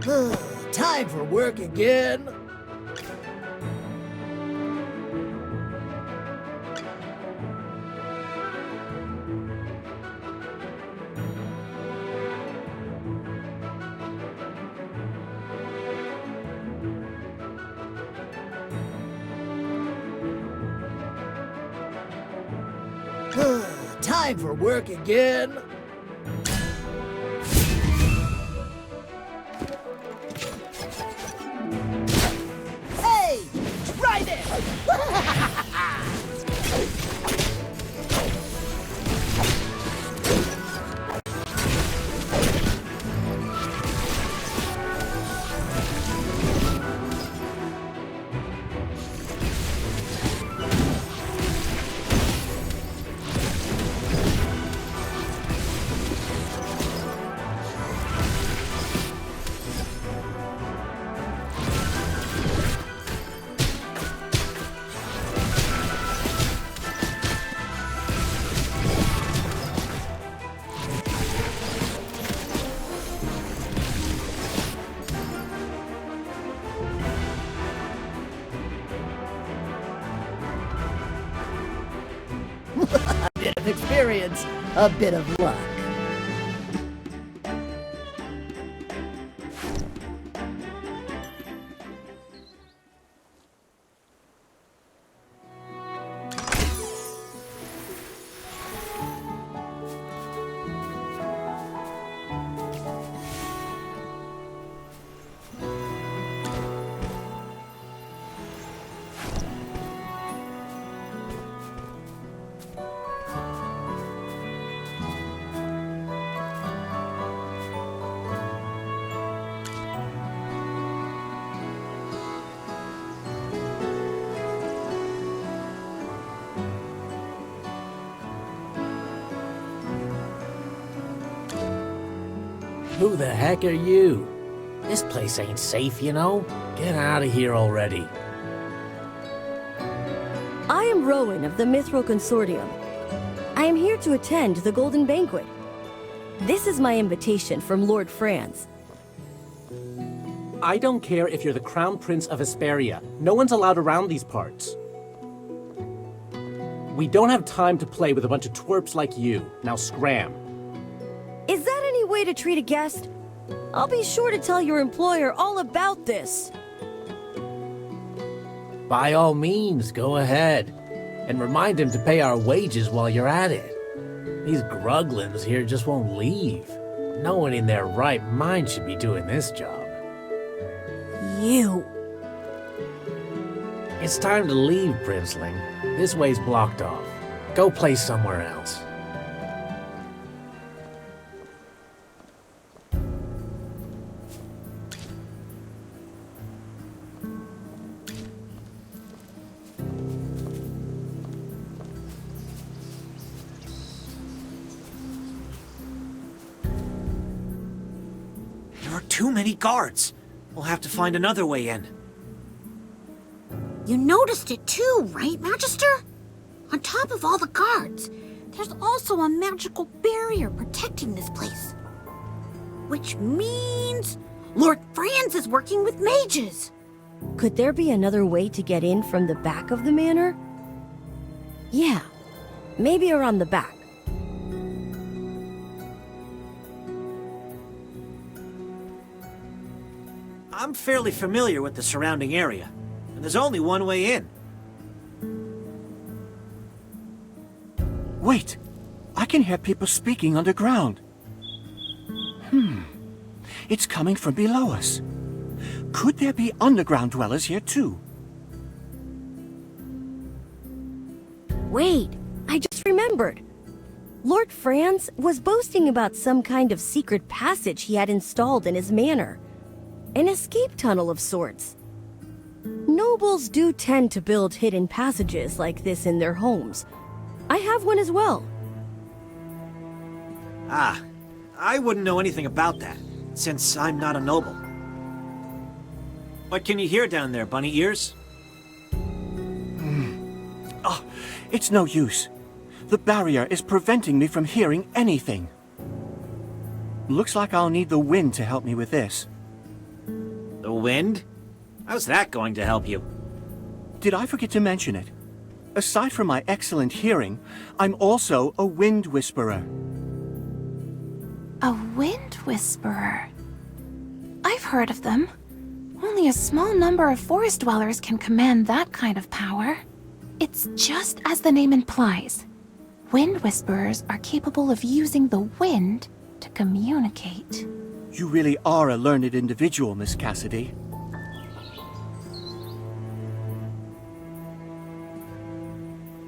Time for work again. Time for work again. Hey, try this. A bit of experience, a bit of luck. Who the heck are you? This place ain't safe, you know? Get out of here already. I am Rowan of the Mithril Consortium. I am here to attend the Golden Banquet. This is my invitation from Lord Franz. I don't care if you're the Crown Prince of Hesperia. No one's allowed around these parts. We don't have time to play with a bunch of twerps like you. Now scram. Is that any way to treat a guest? I'll be sure to tell your employer all about this. By all means, go ahead. And remind him to pay our wages while you're at it. These gruglins here just won't leave. No one in their right mind should be doing this job. You. It's time to leave, Princeling. This way's blocked off. Go play somewhere else. There are too many guards. We'll have to find another way in. You noticed it too, right, Magister? On top of all the guards, there's also a magical barrier protecting this place. Which means Lord Franz is working with mages. Could there be another way to get in from the back of the manor? Yeah, maybe around the back. I'm fairly familiar with the surrounding area, and there's only one way in. Wait! I can hear people speaking underground. It's coming from below us. Could there be underground dwellers here too? Wait, I just remembered. Lord Franz was boasting about some kind of secret passage he had installed in his manor. An escape tunnel of sorts. Nobles do tend to build hidden passages like this in their homes. I have one as well. Ah, I wouldn't know anything about that, since I'm not a noble. What can you hear down there, bunny ears? Oh, it's no use. The barrier is preventing me from hearing anything. Looks like I'll need the wind to help me with this. wind? How's that going to help you? Did I forget to mention it? Aside from my excellent hearing, I'm also a wind whisperer. A wind whisperer. I've heard of them. Only a small number of forest dwellers can command that kind of power. It's just as the name implies. Wind whisperers are capable of using the wind to communicate. You really are a learned individual, Miss Cassidy.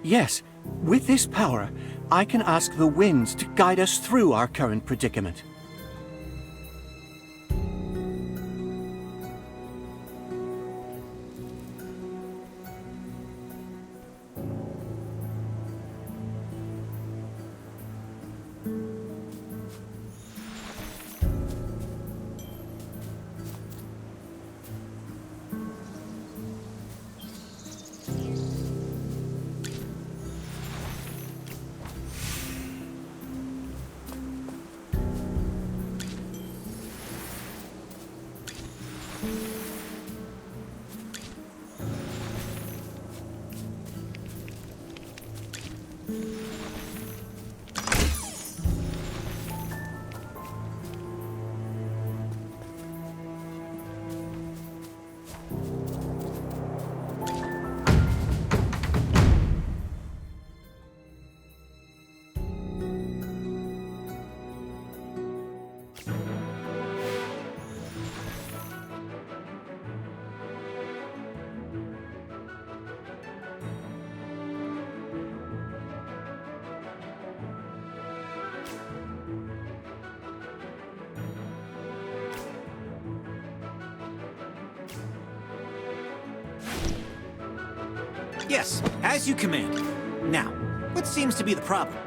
Yes, with this power, I can ask the winds to guide us through our current predicament. Yes, as you command. Now, what seems to be the problem?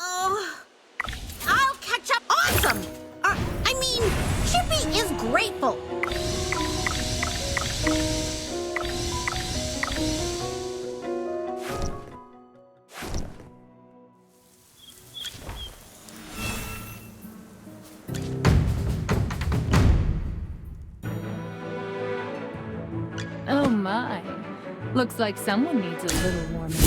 Oh, I'll catch up. Awesome! I mean, Chippy is grateful. Oh my. Looks like someone needs a little warming.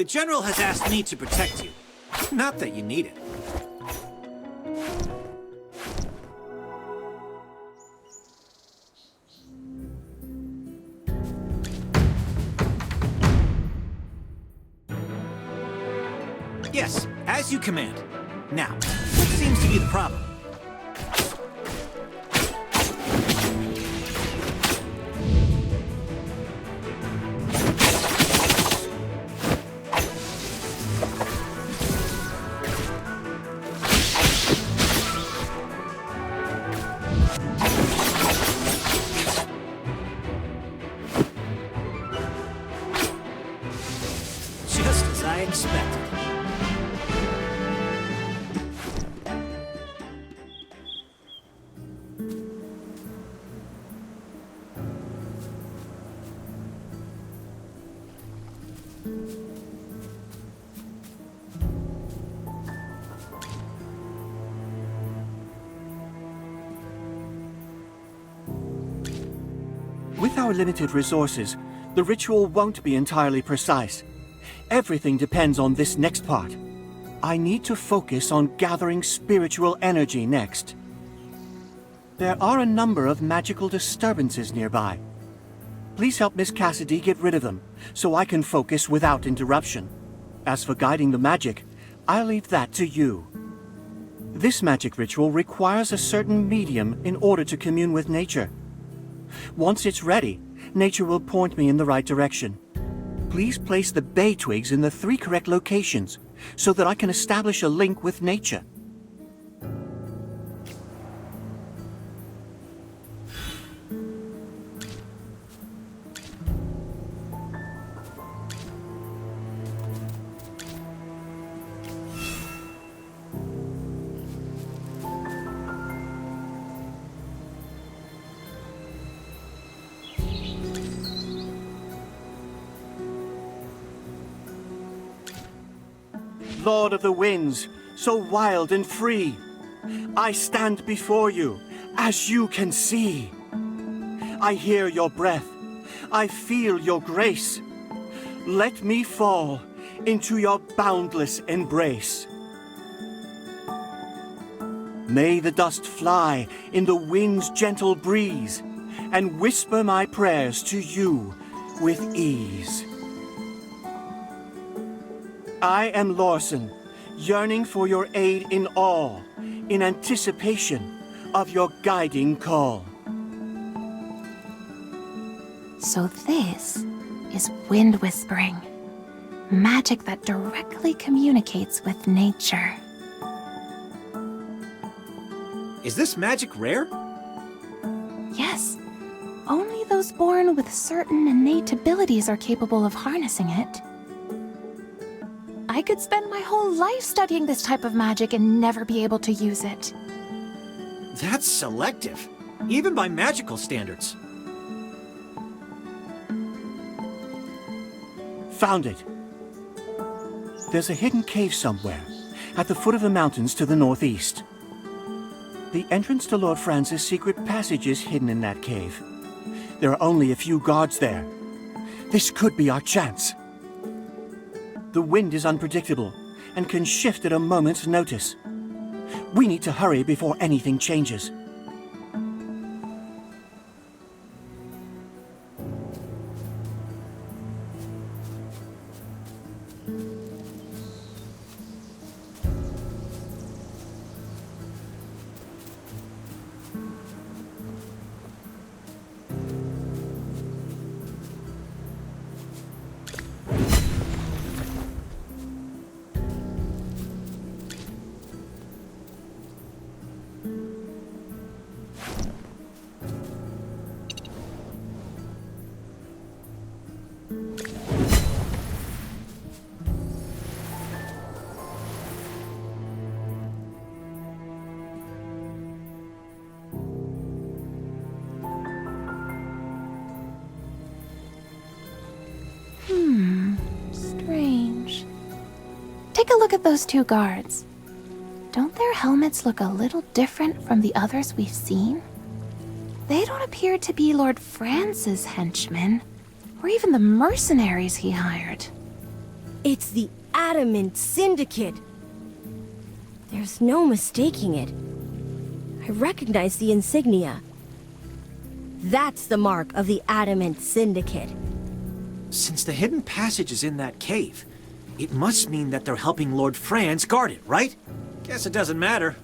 The General has asked me to protect you. Not that you need it. Yes, as you command. Now, what seems to be the problem? Just as I expected. With our limited resources, the ritual won't be entirely precise. Everything depends on this next part. I need to focus on gathering spiritual energy next. There are a number of magical disturbances nearby. Please help Miss Cassidy get rid of them, so I can focus without interruption. As for guiding the magic, I'll leave that to you. This magic ritual requires a certain medium in order to commune with nature. Once it's ready, nature will point me in the right direction. Please place the bay twigs in the 3 correct locations, so that I can establish a link with nature. Lord of the winds, so wild and free, I stand before you, as you can see. I hear your breath, I feel your grace. Let me fall into your boundless embrace. May the dust fly in the wind's gentle breeze, and whisper my prayers to you with ease. I am Lorson, yearning for your aid in awe, in anticipation of your guiding call. So this is wind whispering. Magic that directly communicates with nature. Is this magic rare? Yes, only those born with certain innate abilities are capable of harnessing it. I could spend my whole life studying this type of magic and never be able to use it. That's selective, even by magical standards. Found it. There's a hidden cave somewhere, at the foot of the mountains to the northeast. The entrance to Lord Franz's secret passage is hidden in that cave. There are only a few guards there. This could be our chance. The wind is unpredictable and can shift at a moment's notice. We need to hurry before anything changes. Strange. Take a look at those 2 guards. Don't their helmets look a little different from the others we've seen? They don't appear to be Lord Franz's henchmen, or even the mercenaries he hired. It's the Adamant Syndicate. There's no mistaking it. I recognize the insignia. That's the mark of the Adamant Syndicate. Since the hidden passage is in that cave, it must mean that they're helping Lord Franz guard it, right? Guess it doesn't matter.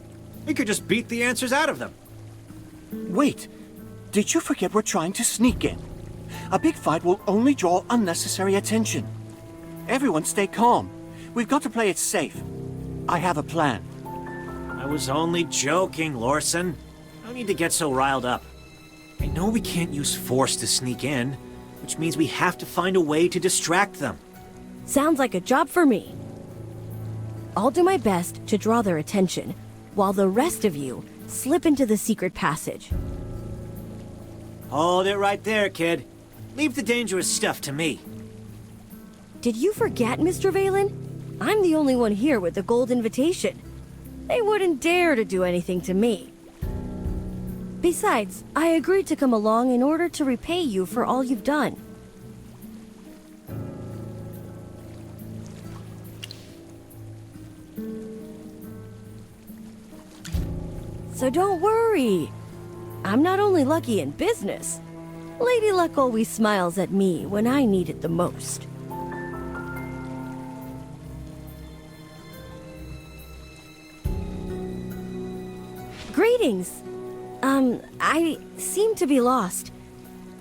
We could just beat the answers out of them. Wait, did you forget we're trying to sneak in? A big fight will only draw unnecessary attention. Everyone stay calm. We've got to play it safe. I have a plan. I was only joking, Lorson. No need to get so riled up. I know we can't use force to sneak in, which means we have to find a way to distract them. Sounds like a job for me. I'll do my best to draw their attention, while the rest of you slip into the secret passage. Hold it right there, kid. Leave the dangerous stuff to me. Did you forget, Mr. Valen? I'm the only one here with the gold invitation. They wouldn't dare to do anything to me. Besides, I agreed to come along in order to repay you for all you've done. So don't worry. I'm not only lucky in business. Lady Luck always smiles at me when I need it the most. Greetings. I seem to be lost.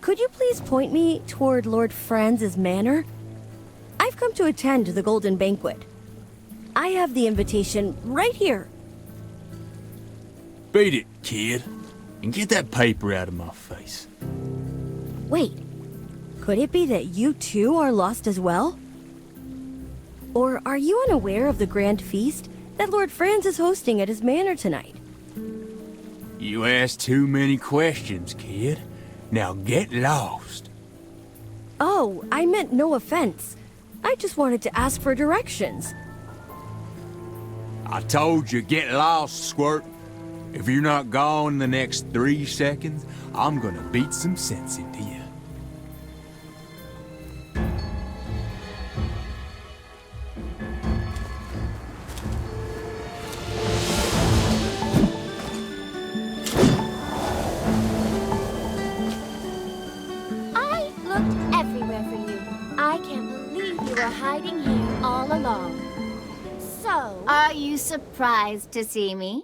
Could you please point me toward Lord Franz's manor? I've come to attend the Golden Banquet. I have the invitation right here. Beat it, kid. And get that paper out of my face. Wait, could it be that you too are lost as well? Or are you unaware of the grand feast that Lord Franz is hosting at his manor tonight? You asked too many questions, kid. Now get lost. Oh, I meant no offense. I just wanted to ask for directions. I told you, get lost, Squirt. If you're not gone in the next 3 seconds, I'm gonna beat some sense into you. I looked everywhere for you. I can't believe you were hiding here all along. So, are you surprised to see me?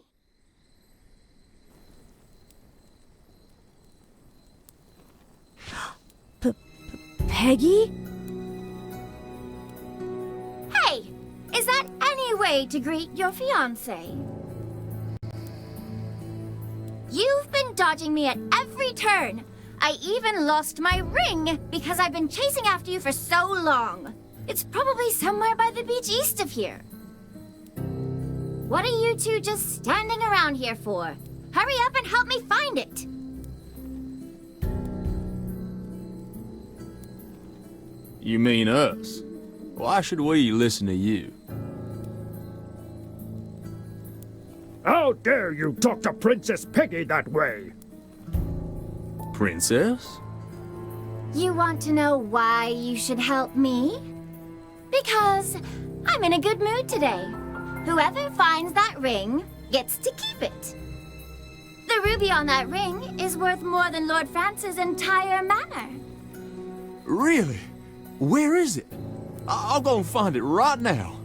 Peggy? Hey, is that any way to greet your fiancé? You've been dodging me at every turn. I even lost my ring because I've been chasing after you for so long. It's probably somewhere by the beach east of here. What are you two just standing around here for? Hurry up and help me find it. You mean us? Why should we listen to you? How dare you talk to Princess Peggy that way? Princess? You want to know why you should help me? Because I'm in a good mood today. Whoever finds that ring gets to keep it. The ruby on that ring is worth more than Lord Franz's entire manor. Really? Where is it? I'll go and find it right now.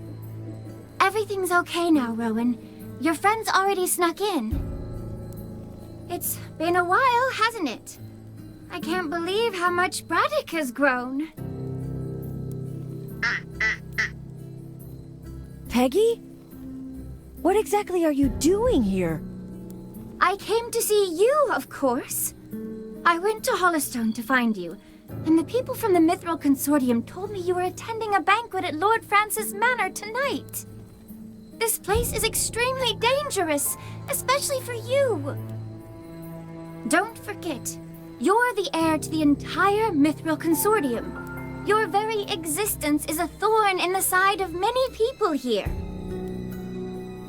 Everything's okay now, Rowan. Your friend's already snuck in. It's been a while, hasn't it? I can't believe how much Braddock has grown. Peggy? What exactly are you doing here? I came to see you, of course. I went to Hollowstone to find you, and the people from the Mithril Consortium told me you were attending a banquet at Lord Franz's manor tonight. This place is extremely dangerous, especially for you. Don't forget, you're the heir to the entire Mithril Consortium. Your very existence is a thorn in the side of many people here.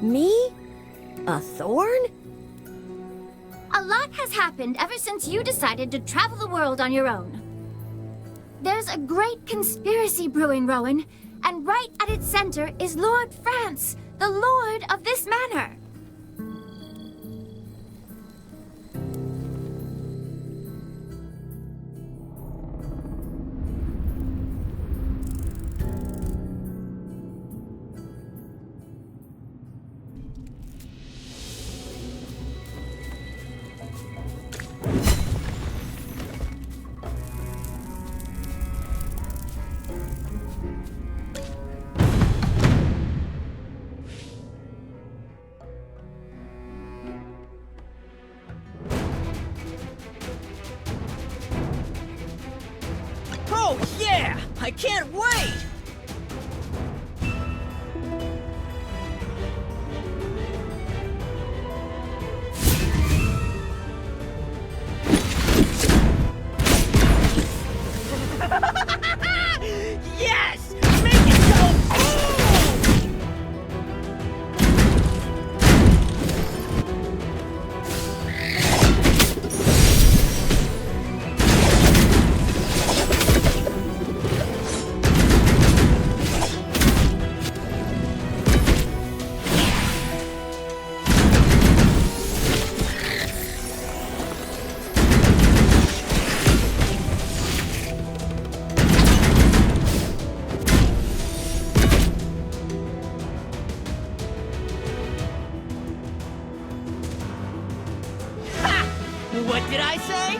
Me? A thorn? A lot has happened ever since you decided to travel the world on your own. There's a great conspiracy brewing, Rowan, and right at its center is Lord France, the lord of this manor. Oh, yeah! I can't wait! Yes! Make it go boom! What did I say?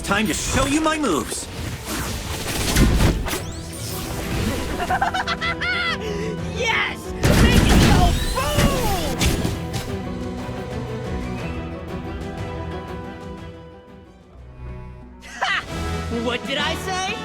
Time to show you my moves. Yes! Make it go boom! Ha! What did I say?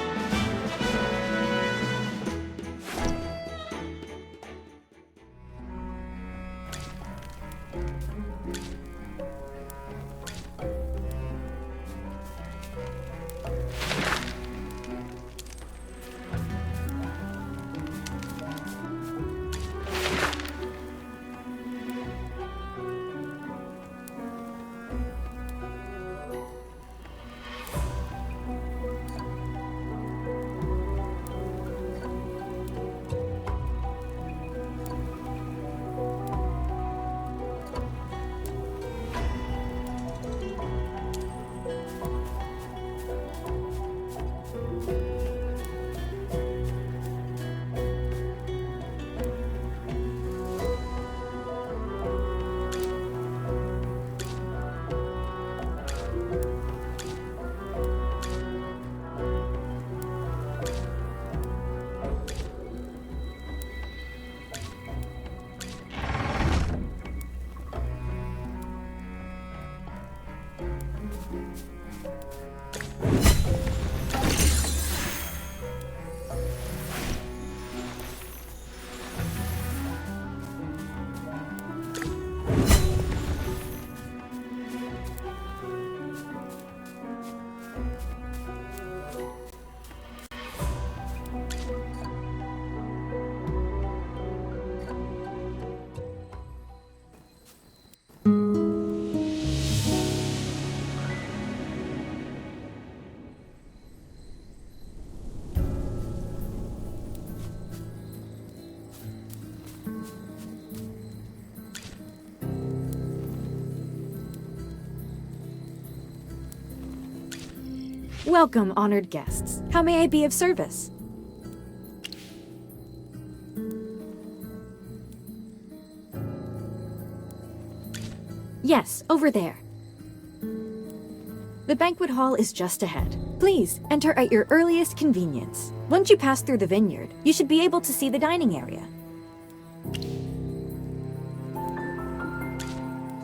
Welcome, honored guests. How may I be of service? Yes, over there. The banquet hall is just ahead. Please, enter at your earliest convenience. Once you pass through the vineyard, you should be able to see the dining area.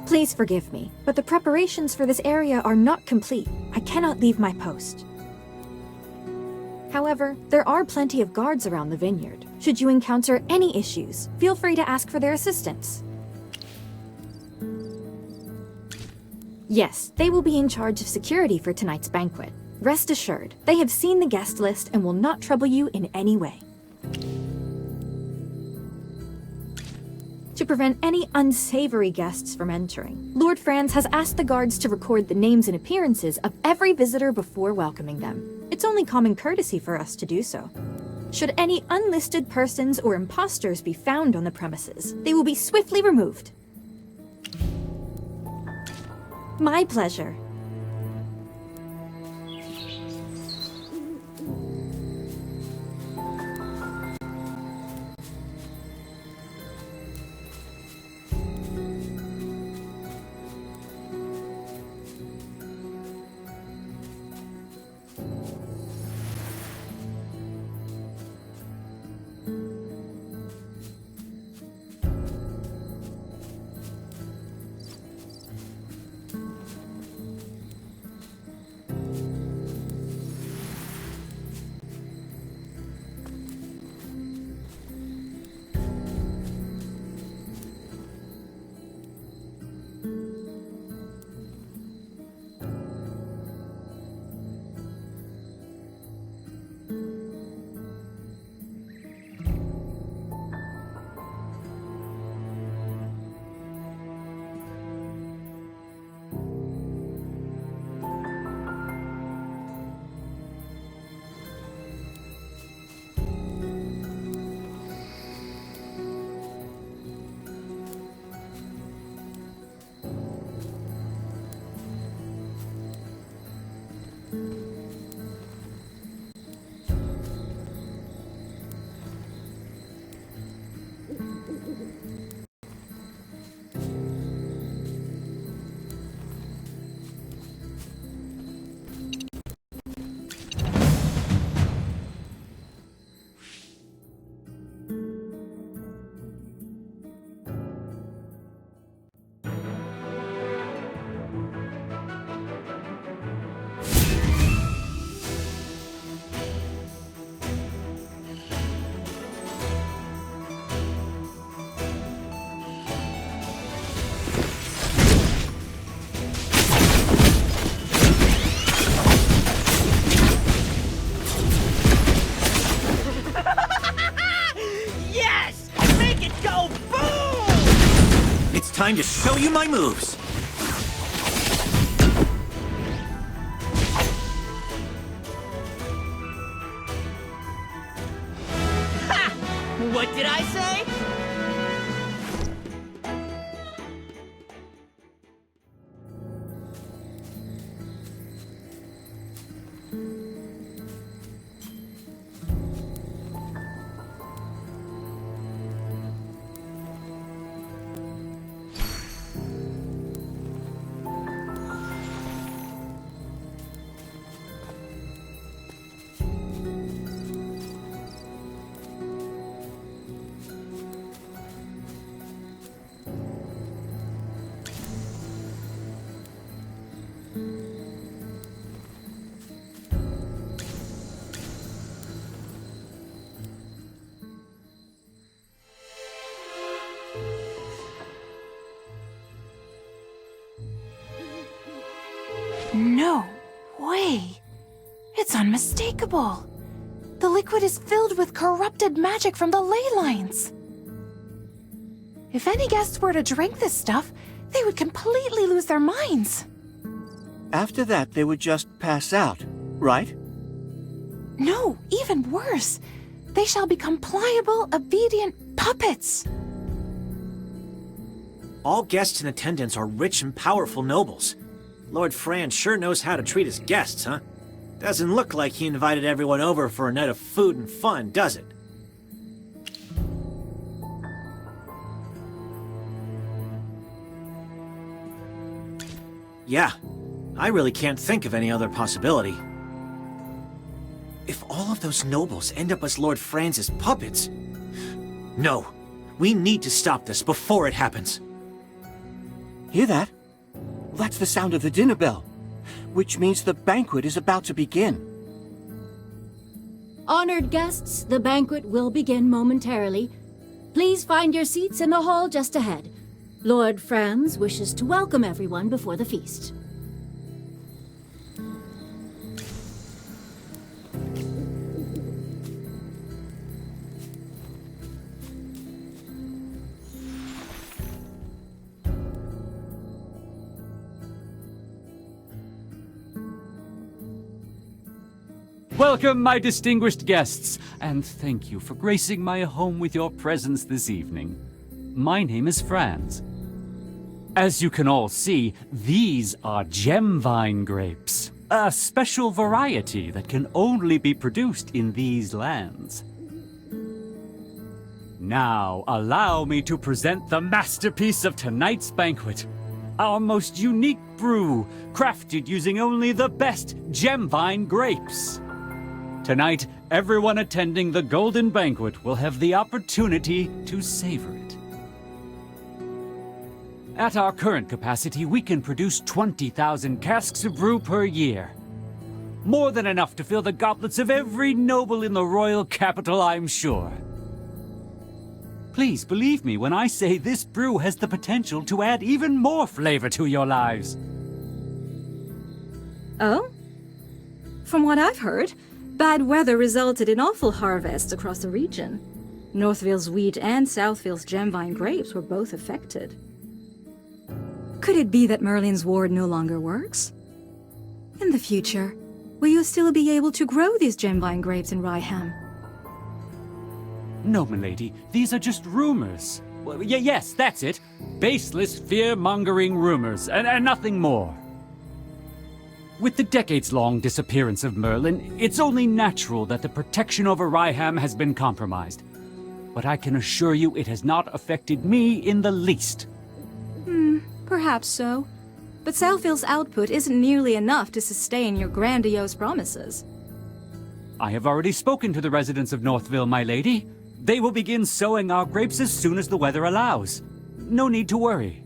Please forgive me, but the preparations for this area are not complete. I cannot leave my post. However, there are plenty of guards around the vineyard. Should you encounter any issues, feel free to ask for their assistance. Yes, they will be in charge of security for tonight's banquet. Rest assured, they have seen the guest list and will not trouble you in any way. To prevent any unsavory guests from entering, Lord Franz has asked the guards to record the names and appearances of every visitor before welcoming them. It's only common courtesy for us to do so. Should any unlisted persons or imposters be found on the premises, they will be swiftly removed. My pleasure. Time to show you my moves. Ha! What did I say? No way. It's unmistakable. The liquid is filled with corrupted magic from the ley lines. If any guests were to drink this stuff, they would completely lose their minds. After that, they would just pass out, right? No, even worse. They shall become pliable, obedient puppets. All guests in attendance are rich and powerful nobles. Lord Franz sure knows how to treat his guests, huh? Doesn't look like he invited everyone over for a night of food and fun, does it? Yeah, I really can't think of any other possibility. If all of those nobles end up as Lord Franz's puppets... No, we need to stop this before it happens. Hear that? That's the sound of the dinner bell, which means the banquet is about to begin. Honored guests, the banquet will begin momentarily. Please find your seats in the hall just ahead. Lord Franz wishes to welcome everyone before the feast. Welcome, my distinguished guests, and thank you for gracing my home with your presence this evening. My name is Franz. As you can all see, these are gemvine grapes, a special variety that can only be produced in these lands. Now, allow me to present the masterpiece of tonight's banquet, our most unique brew, crafted using only the best gemvine grapes. Tonight, everyone attending the Golden Banquet will have the opportunity to savor it. At our current capacity, we can produce 20,000 casks of brew per year. More than enough to fill the goblets of every noble in the royal capital, I'm sure. Please believe me when I say this brew has the potential to add even more flavor to your lives. Oh? From what I've heard, bad weather resulted in awful harvests across the region. Northville's wheat and Southville's gemvine grapes were both affected. Could it be that Merlin's ward no longer works? In the future, will you still be able to grow these gemvine grapes in Ryham? No, milady, these are just rumors. Well, yes, that's it. Baseless, fear-mongering rumors, and nothing more. With the decades-long disappearance of Merlin, it's only natural that the protection over Ryham has been compromised. But I can assure you it has not affected me in the least. Perhaps so. But Southville's output isn't nearly enough to sustain your grandiose promises. I have already spoken to the residents of Northville, my lady. They will begin sowing our grapes as soon as the weather allows. No need to worry.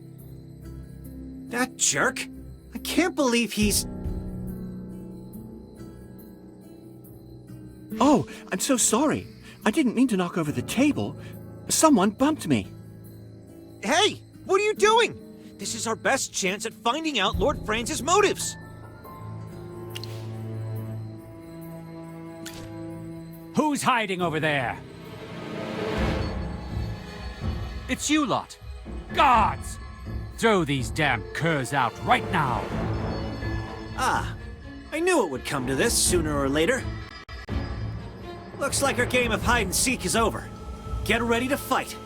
That jerk? I can't believe he's... Oh, I'm so sorry. I didn't mean to knock over the table. Someone bumped me. Hey! What are you doing? This is our best chance at finding out Lord Franz's motives. Who's hiding over there? It's you lot. Guards! Throw these damn curs out right now. Ah, I knew it would come to this sooner or later. Looks like our game of hide-and-seek is over. Get ready to fight.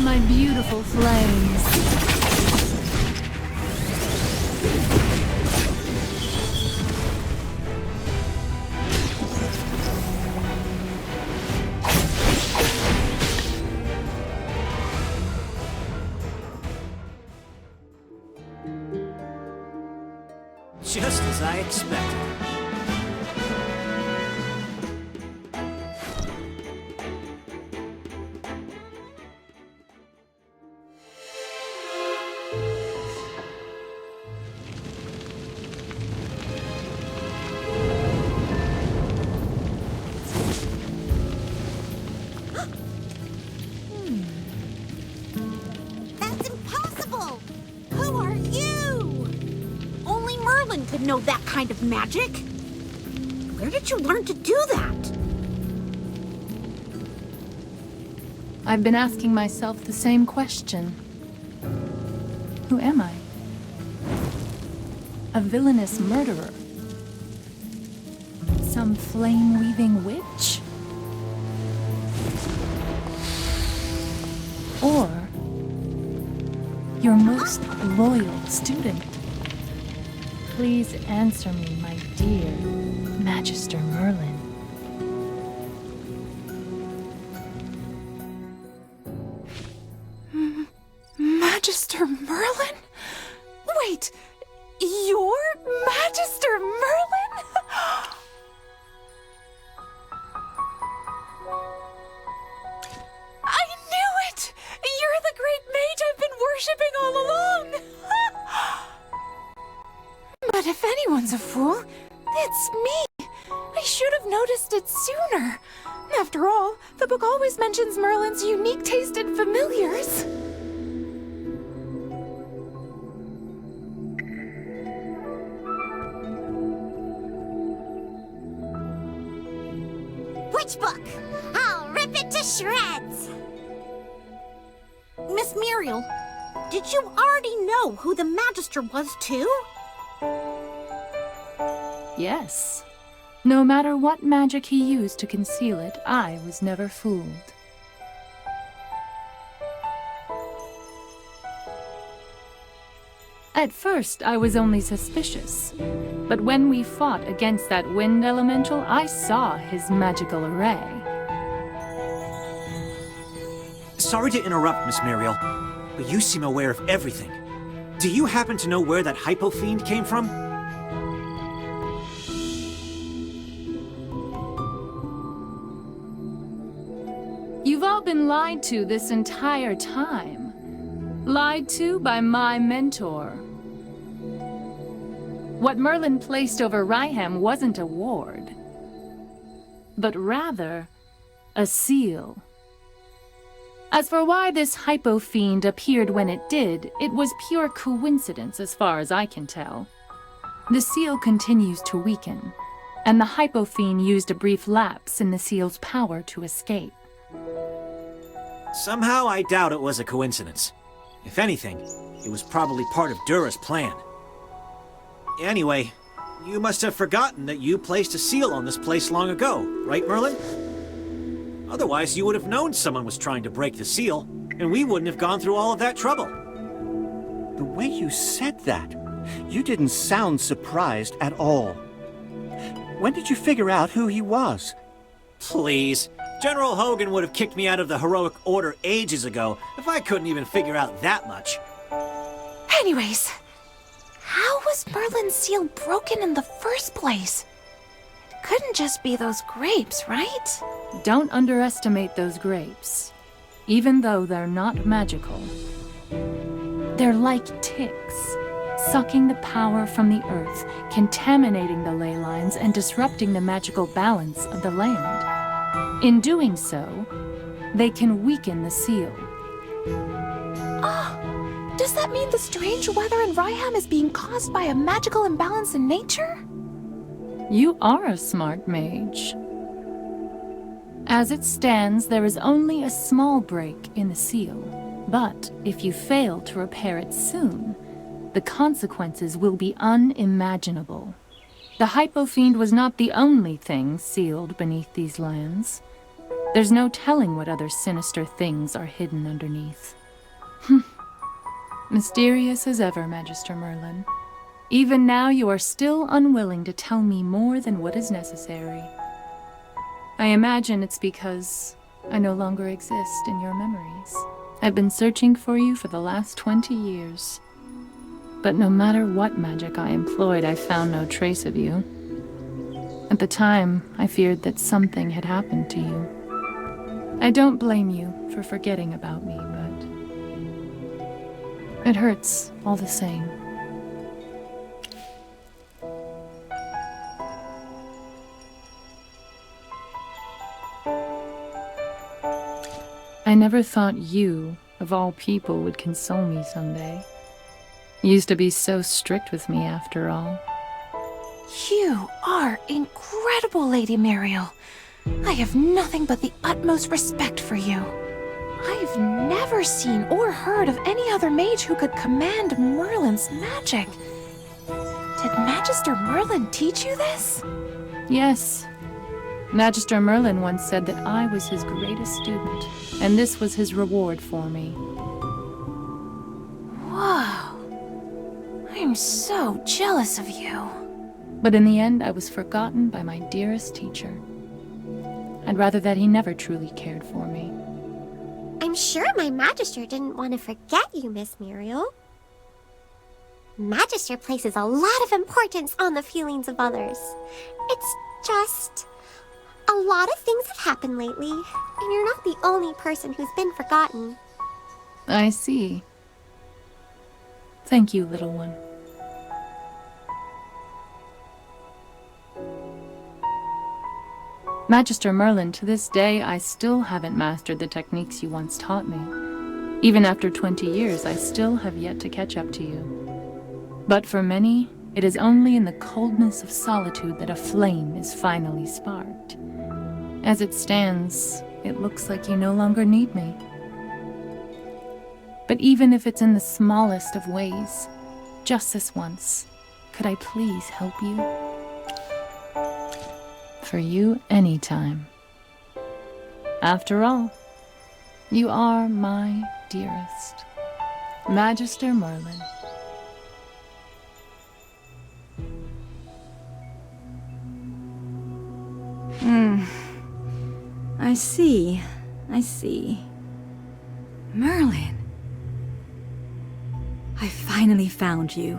My beautiful flames. Just as I expected. That's impossible! Who are you? Only Merlin could know that kind of magic. Where did you learn to do that? I've been asking myself the same question. Who am I? A villainous murderer? Some flame-weaving witch? Or your most loyal student? Please answer me, my dear Magister Merlin. Magister Merlin? Wait, you're Magister Merlin? I knew it! You're the great mage I've been worshipping all along! But if anyone's a fool, it's me. I should have noticed it sooner. After all, the book always mentions Merlin's unique taste in familiars. Which book? I'll rip it to shreds! Miss Muriel, did you already know who the Magister was, too? Yes. No matter what magic he used to conceal it, I was never fooled. At first, I was only suspicious. But when we fought against that wind elemental, I saw his magical array. Sorry to interrupt, Miss Muriel, but you seem aware of everything. Do you happen to know where that hypo fiend came from? You've all been lied to this entire time. Lied to by my mentor. What Merlin placed over Ryham wasn't a ward, but rather a seal. As for why this hypo fiend appeared when it did, it was pure coincidence as far as I can tell. The seal continues to weaken, and the hypo fiend used a brief lapse in the seal's power to escape. Somehow I doubt it was a coincidence. If anything, it was probably part of Dura's plan. Anyway, you must have forgotten that you placed a seal on this place long ago, right, Merlin? Otherwise, you would have known someone was trying to break the seal, and we wouldn't have gone through all of that trouble. The way you said that, you didn't sound surprised at all. When did you figure out who he was? Please. General Hogan would have kicked me out of the Heroic Order ages ago if I couldn't even figure out that much. Anyways, how was Merlin's seal broken in the first place? It couldn't just be those grapes, right? Don't underestimate those grapes, even though they're not magical. They're like ticks, sucking the power from the earth, contaminating the ley lines, and disrupting the magical balance of the land. In doing so, they can weaken the seal. Does that mean the strange weather in Ryham is being caused by a magical imbalance in nature? You are a smart mage. As it stands, there is only a small break in the seal. But if you fail to repair it soon, the consequences will be unimaginable. The Hypo Fiend was not the only thing sealed beneath these lands. There's no telling what other sinister things are hidden underneath. Mysterious as ever, Magister Merlin. Even now you are still unwilling to tell me more than what is necessary. I imagine it's because I no longer exist in your memories. I've been searching for you for the last 20 years. But no matter what magic I employed, I found no trace of you. At the time, I feared that something had happened to you. I don't blame you for forgetting about me, but it hurts all the same. I never thought you, of all people, would console me someday. You used to be so strict with me after all. You are incredible, Lady Muriel. I have nothing but the utmost respect for you. I've never seen or heard of any other mage who could command Merlin's magic. Did Magister Merlin teach you this? Yes. Magister Merlin once said that I was his greatest student, and this was his reward for me. Whoa. I'm so jealous of you. But in the end, I was forgotten by my dearest teacher. I'd rather that he never truly cared for me. I'm sure my Magister didn't want to forget you, Miss Muriel. Magister places a lot of importance on the feelings of others. It's just... a lot of things have happened lately, and you're not the only person who's been forgotten. I see. Thank you, little one. Magister Merlin, to this day, I still haven't mastered the techniques you once taught me. Even after 20 years, I still have yet to catch up to you. But for many, it is only in the coldness of solitude that a flame is finally sparked. As it stands, it looks like you no longer need me. But even if it's in the smallest of ways, just this once, could I please help you? For you, anytime. After all, you are my dearest, Magister Merlin. I see. Merlin. I finally found you.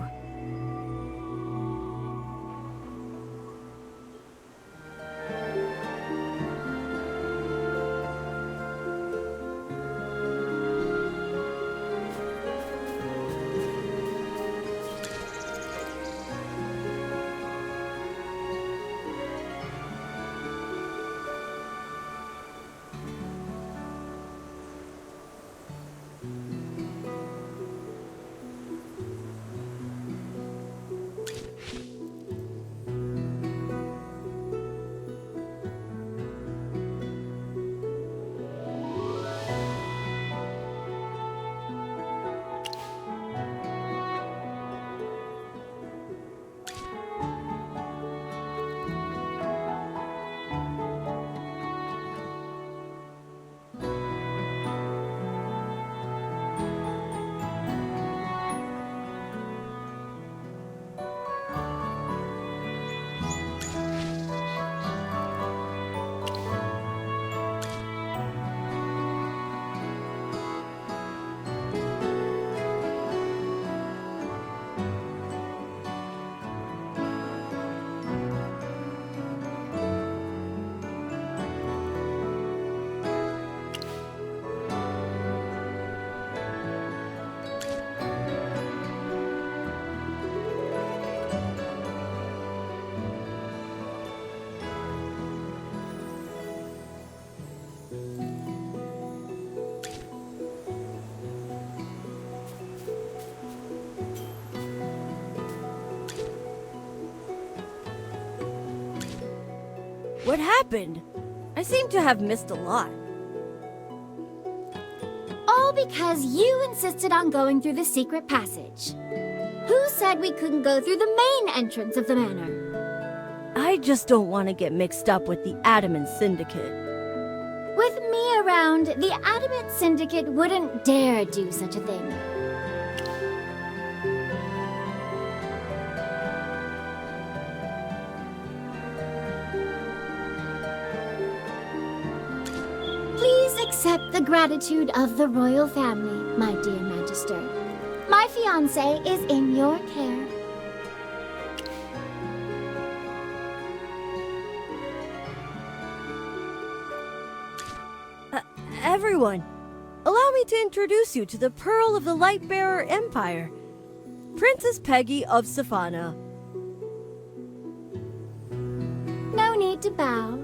What happened? I seem to have missed a lot. All because you insisted on going through the secret passage. Who said we couldn't go through the main entrance of the manor? I just don't want to get mixed up with the Adamant Syndicate. With me around, the Adamant Syndicate wouldn't dare do such a thing. Please accept the gratitude of the royal family, my dear Magister. My fiancé fiance is in your care. Everyone, allow me to introduce you to the Pearl of the Lightbearer Empire, Princess Peggy of Safana. No need to bow.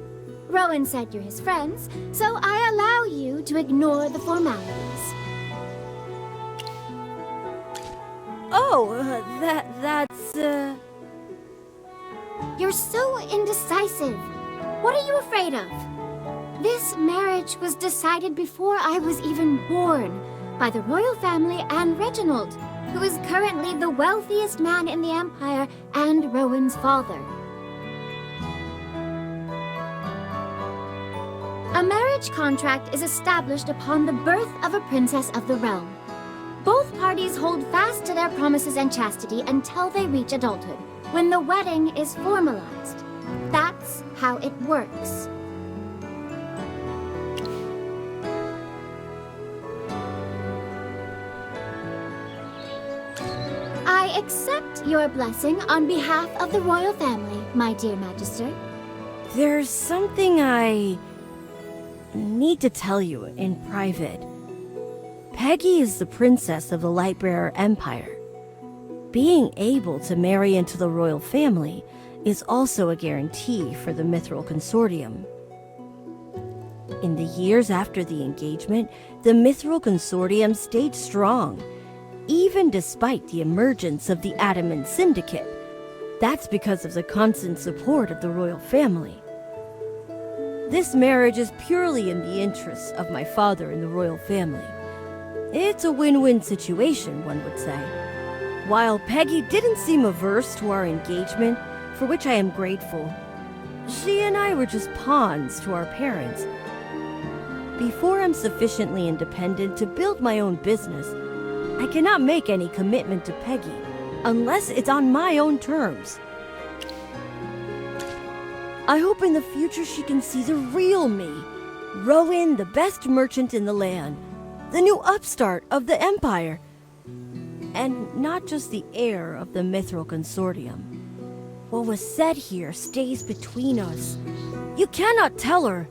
Rowan said you're his friends, so I allow you to ignore the formalities. Oh, that's. You're so indecisive. What are you afraid of? This marriage was decided before I was even born by the royal family and Reginald, who is currently the wealthiest man in the Empire and Rowan's father. A marriage contract is established upon the birth of a princess of the realm. Both parties hold fast to their promises and chastity until they reach adulthood, when the wedding is formalized. That's how it works. I accept your blessing on behalf of the royal family, my dear Magister. There's something I need to tell you in private. Peggy is the princess of the Lightbearer Empire. Being able to marry into the royal family is also a guarantee for the Mithril Consortium. In the years after the engagement, the Mithril Consortium stayed strong, even despite the emergence of the Adamant Syndicate. That's because of the constant support of the royal family. This marriage is purely in the interests of my father and the royal family. It's a win-win situation, one would say. While Peggy didn't seem averse to our engagement, for which I am grateful, she and I were just pawns to our parents. Before I'm sufficiently independent to build my own business, I cannot make any commitment to Peggy, unless it's on my own terms. I hope in the future she can see the real me, Rowan, the best merchant in the land, the new upstart of the Empire, and not just the heir of the Mithril Consortium. What was said here stays between us. You cannot tell her.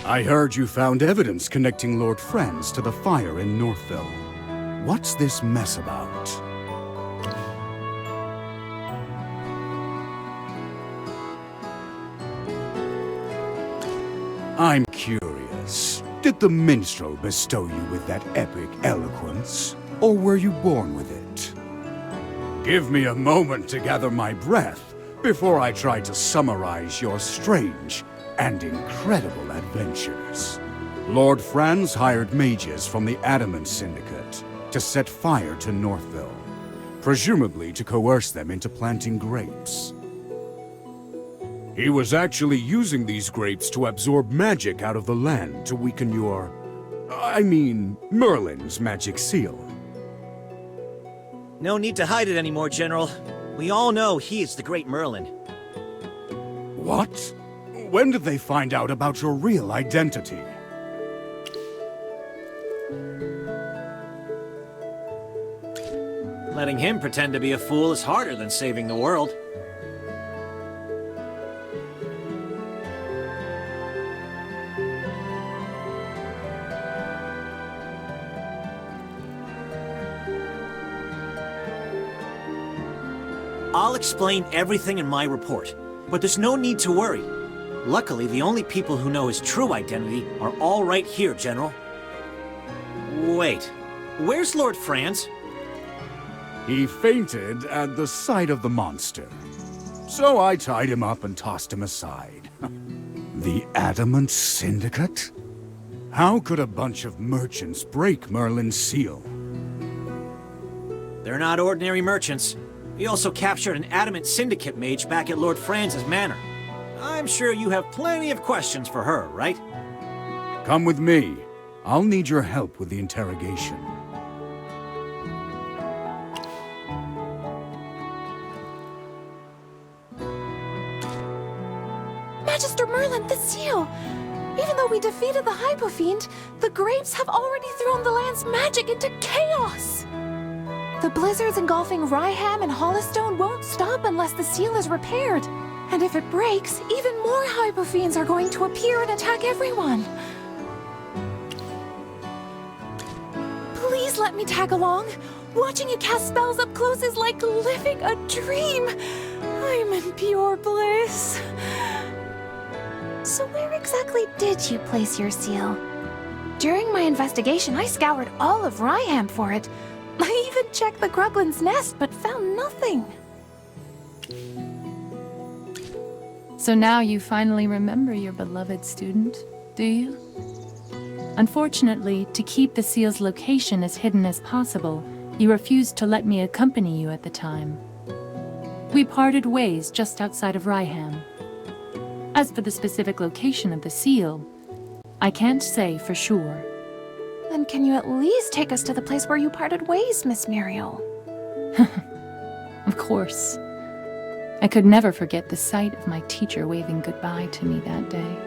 I heard you found evidence connecting Lord Franz to the fire in Northville. What's this mess about? I'm curious. Did the minstrel bestow you with that epic eloquence? Or were you born with it? Give me a moment to gather my breath before I try to summarize your strange and incredible adventures. Lord Franz hired mages from the Adamant Syndicate to set fire to Northville, presumably to coerce them into planting grapes. He was actually using these grapes to absorb magic out of the land to weaken Merlin's magic seal. No need to hide it anymore, General. We all know he is the great Merlin. What? When did they find out about your real identity? Letting him pretend to be a fool is harder than saving the world. I'll explain everything in my report, but there's no need to worry. Luckily, the only people who know his true identity are all right here, General. Wait, where's Lord Franz? He fainted at the sight of the monster. So I tied him up and tossed him aside. The Adamant Syndicate? How could a bunch of merchants break Merlin's seal? They're not ordinary merchants. We also captured an Adamant Syndicate mage back at Lord Franz's manor. I'm sure you have plenty of questions for her, right? Come with me. I'll need your help with the interrogation. Magister Merlin, the seal! Even though we defeated the Hypofiend, the grapes have already thrown the land's magic into chaos! The blizzards engulfing Ryham and Hollystone won't stop unless the seal is repaired. And if it breaks, even more Hypofiends are going to appear and attack everyone. Please let me tag along. Watching you cast spells up close is like living a dream. I'm in pure bliss. So where exactly did you place your seal? During my investigation, I scoured all of Ryham for it. I even checked the Gruglin's nest, but found nothing. So now you finally remember your beloved student, do you? Unfortunately, to keep the seal's location as hidden as possible, you refused to let me accompany you at the time. We parted ways just outside of Ryham. As for the specific location of the seal, I can't say for sure. Then can you at least take us to the place where you parted ways, Miss Muriel? Of course. I could never forget the sight of my teacher waving goodbye to me that day.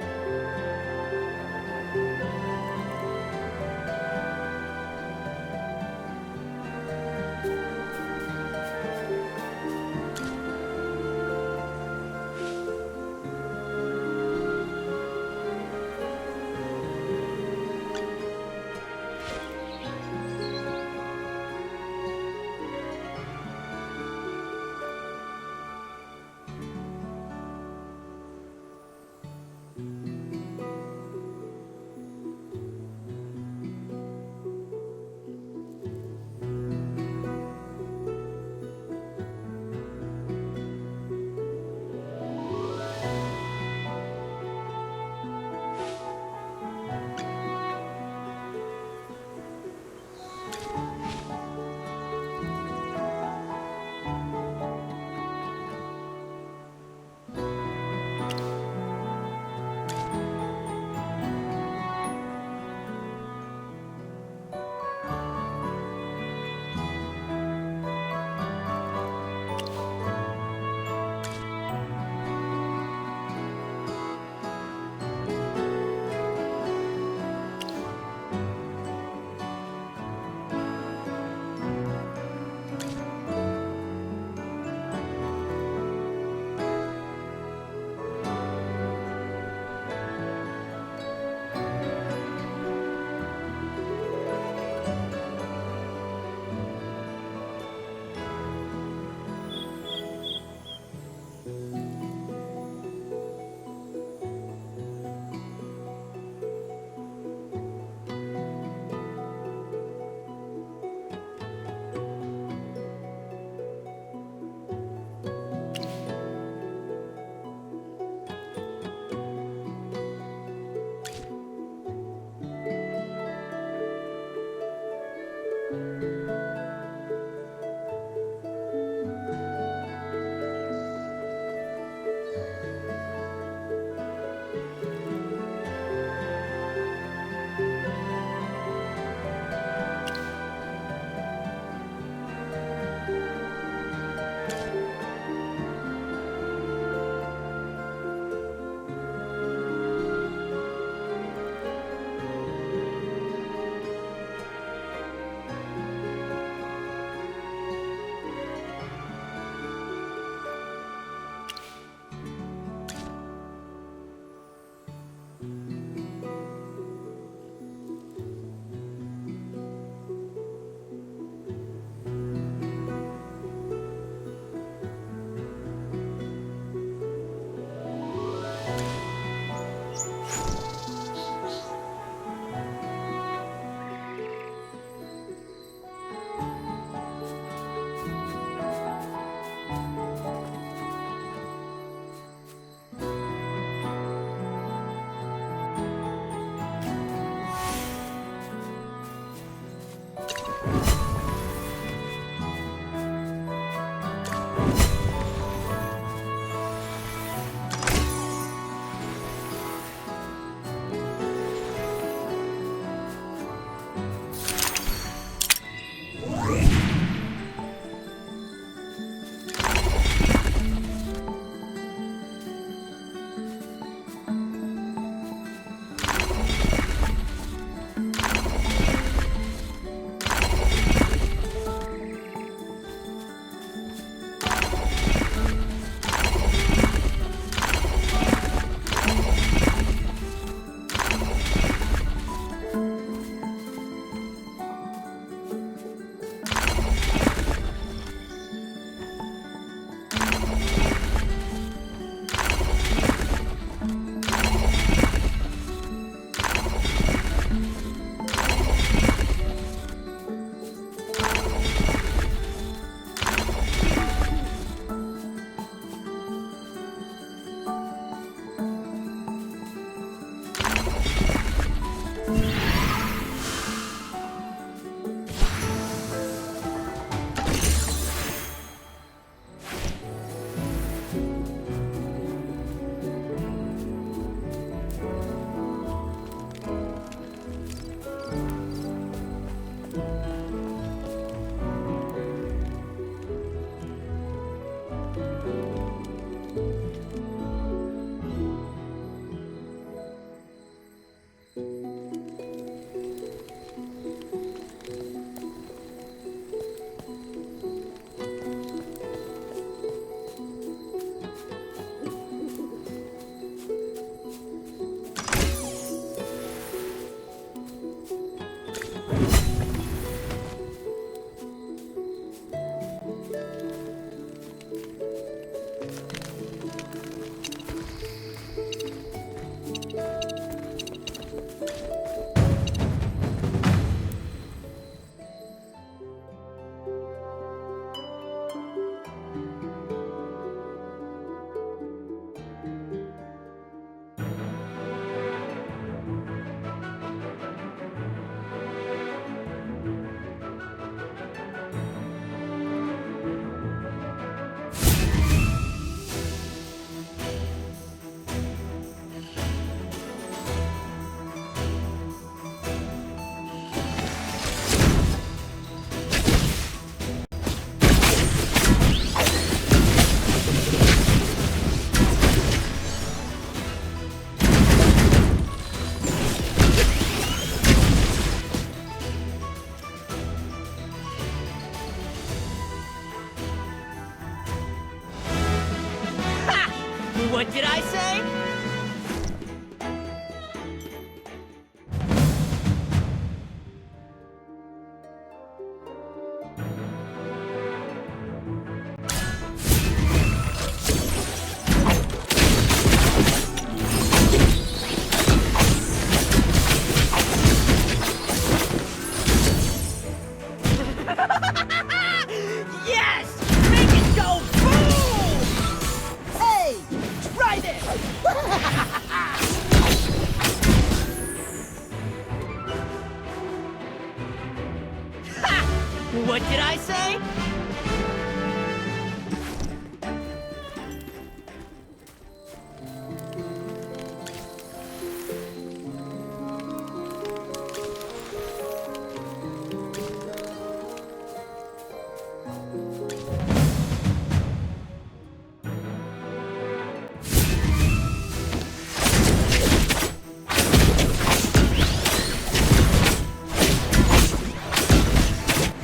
What did I say?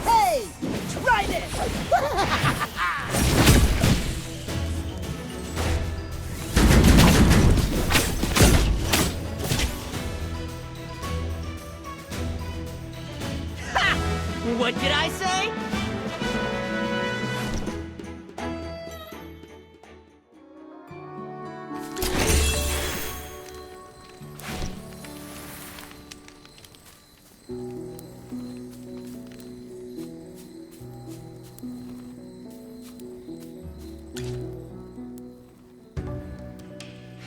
Hey! Try this! What did I say?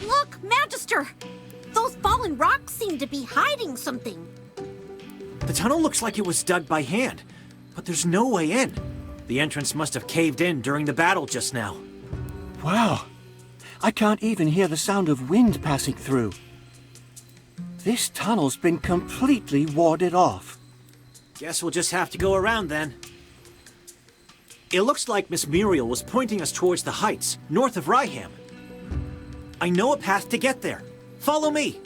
Look, Magister! Those fallen rocks seem to be hiding something. The tunnel looks like it was dug by hand, but there's no way in. The entrance must have caved in during the battle just now. Wow. I can't even hear the sound of wind passing through. This tunnel's been completely warded off. Guess we'll just have to go around then. It looks like Miss Muriel was pointing us towards the heights, north of Ryham. I know a path to get there. Follow me!